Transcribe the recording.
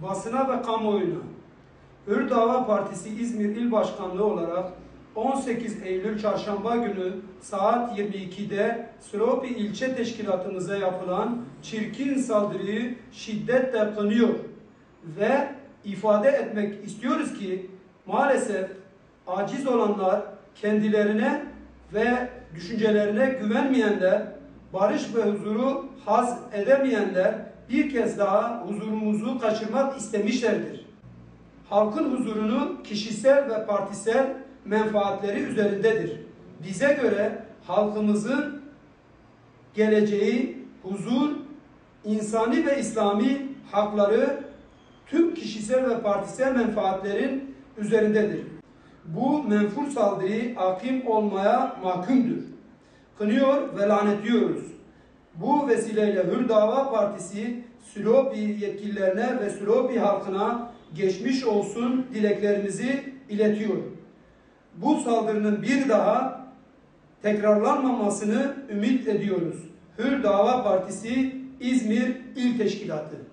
basına ve kamuoyuna Hür Dava Partisi İzmir İl Başkanlığı olarak 18 Eylül Çarşamba günü saat 22'de Silopi ilçe teşkilatımıza yapılan çirkin saldırıyı şiddetle kınıyor ve ifade etmek istiyoruz ki maalesef aciz olanlar, kendilerine ve düşüncelerine güvenmeyenler, barış ve huzuru haz edemeyenler bir kez daha huzurumuzu kaçırmak istemişlerdir. Halkın huzurunu kişisel ve partisel menfaatleri üzerindedir. Bize göre halkımızın geleceği, huzur, insani ve İslami hakları tüm kişisel ve partisel menfaatlerin üzerindedir. Bu menfur saldırı hakim olmaya mahkumdur. Kınıyor ve lanetliyoruz. Bu vesileyle Hür Dava Partisi Silopi yetkililerine ve Silopi halkına geçmiş olsun dileklerimizi iletiyor. Bu saldırının bir daha tekrarlanmamasını ümit ediyoruz. Hür Dava Partisi İzmir İl Teşkilatı.